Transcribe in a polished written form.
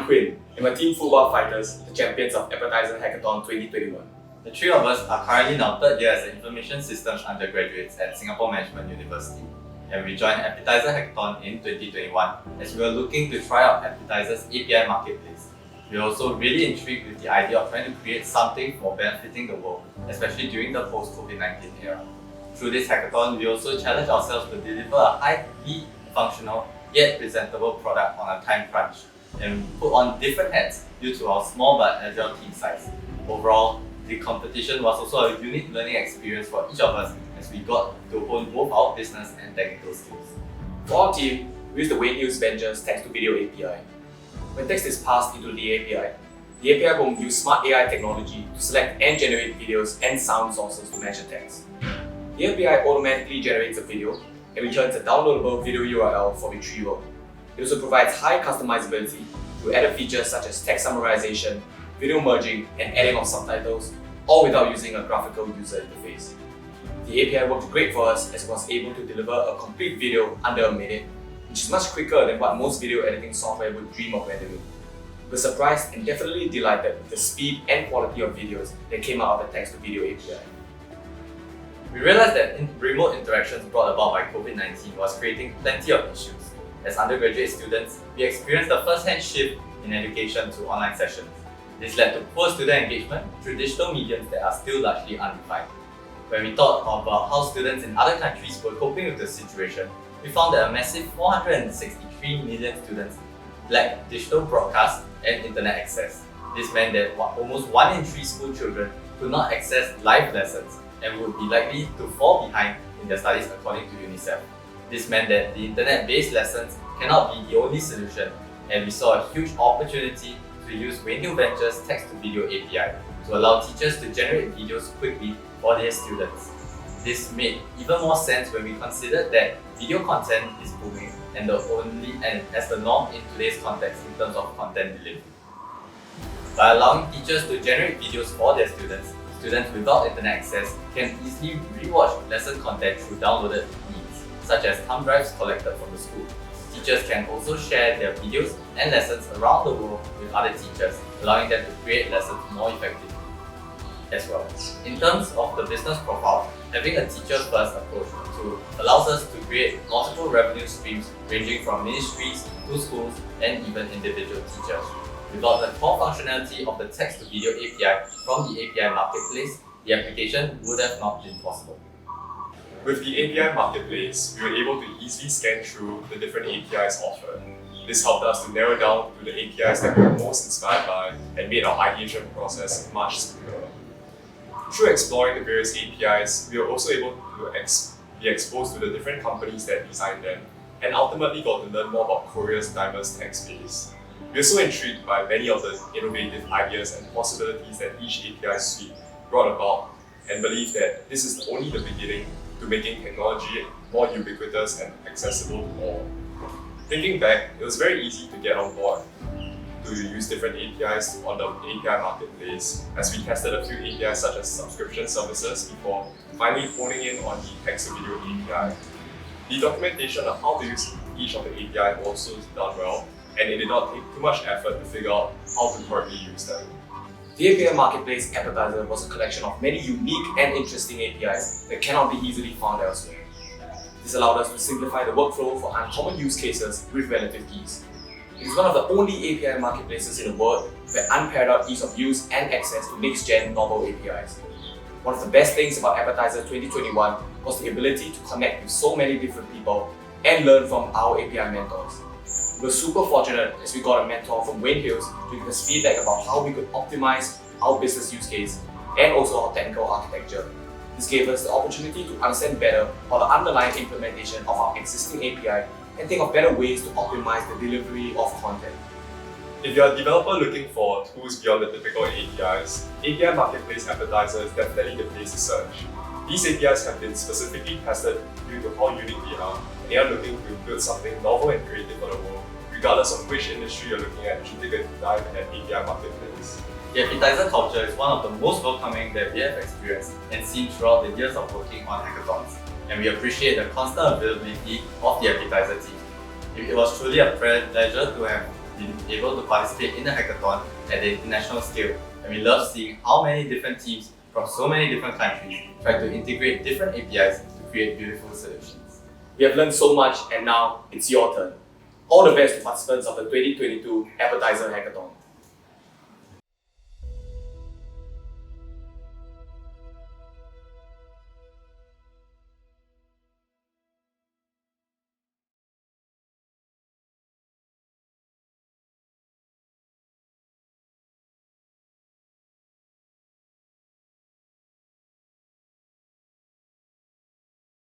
Quinn, and my team Fighters, the champions of Appetizer Hackathon 2021. The three of us are currently in our third year as Information Systems undergraduates at Singapore Management University, and we joined Appetizer Hackathon in 2021 as we were looking to try out Appetizer's API Marketplace. We were also really intrigued with the idea of trying to create something for benefiting the world, especially during the post-COVID-19 era. Through this hackathon, we also challenged ourselves to deliver a highly functional yet presentable product on a time crunch, and put on different hats due to our small but agile team size. Overall, the competition was also a unique learning experience for each of us as we got to hone both our business and technical skills. For our team, we use the Wayne Hughes Ventures text-to-video API. When text is passed into the API will use smart AI technology to select and generate videos and sound sources to match the text. The API automatically generates a video and returns a downloadable video URL for retrieval. It also provides high customizability through added features such as text summarization, video merging, and adding of subtitles, all without using a graphical user interface. The API worked great for us as it was able to deliver a complete video under a minute, which is much quicker than what most video editing software would dream of rendering. We were surprised and definitely delighted with the speed and quality of videos that came out of the text-to-video API. We realized that remote interactions brought about by COVID-19 was creating plenty of issues. As undergraduate students, we experienced the first-hand shift in education to online sessions. This led to poor student engagement through digital mediums that are still largely undefined. When we thought about how students in other countries were coping with the situation, we found that a massive 463 million students lacked digital broadcast and internet access. This meant that almost 1 in 3 school children could not access live lessons and would be likely to fall behind in their studies according to UNICEF. This meant that the internet-based lessons cannot be the only solution, and we saw a huge opportunity to use Wayne Hughes Ventures text-to-video API to allow teachers to generate videos quickly for their students. This made even more sense when we considered that video content is booming and as the norm in today's context in terms of content delivery. By allowing teachers to generate videos for their students without internet access can easily rewatch lesson content through downloaded means, such as thumb drives collected from the school. Teachers can also share their videos and lessons around the world with other teachers, allowing them to create lessons more effectively as well. In terms of the business profile, having a teacher-first approach allows us to create multiple revenue streams ranging from ministries to schools and even individual teachers. Without the core functionality of the text-to-video API from the API Marketplace, the application would have not been possible. With the API Marketplace, we were able to easily scan through the different APIs offered. This helped us to narrow down to the APIs that we were most inspired by and made our ideation process much smoother. Through exploring the various APIs, we were also able to be exposed to the different companies that designed them, and ultimately got to learn more about Korea's diverse tech space. We are so intrigued by many of the innovative ideas and possibilities that each API suite brought about, and believe that this is only the beginning to making technology more ubiquitous and accessible to all. Thinking back, it was very easy to get on board to use different APIs on the API Marketplace, as we tested a few APIs such as subscription services before finally honing in on the text-to-video API. The documentation of how to use each of the API was also done well, and it did not take too much effort to figure out how to correctly use them. The API Marketplace Appetizer was a collection of many unique and interesting APIs that cannot be easily found elsewhere. This allowed us to simplify the workflow for uncommon use cases with relative ease. It is one of the only API marketplaces in the world with unparalleled ease of use and access to next-gen novel APIs. One of the best things about Appetizer 2021 was the ability to connect with so many different people and learn from our API mentors. We were super fortunate as we got a mentor from Wayne Hughes to give us feedback about how we could optimize our business use case and also our technical architecture. This gave us the opportunity to understand better about the underlying implementation of our existing API and think of better ways to optimize the delivery of content. If you're a developer looking for tools beyond the typical APIs, API Marketplace Advertiser is definitely the place to search. These APIs have been specifically tested due to how unique they are, and they are looking to build something novel and creative for the world. Regardless of which industry you're looking at, you should take a dive at API Marketplace. The Appetizer culture is one of the most welcoming that we have experienced and seen throughout the years of working on hackathons, and we appreciate the constant availability of the Appetizer team. It was truly a pleasure to have been able to participate in a hackathon at the international scale, and we love seeing how many different teams from so many different countries try to integrate different APIs to create beautiful solutions. We have learned so much, and now it's your turn. All the best to participants of the 2022 Appetizer Hackathon.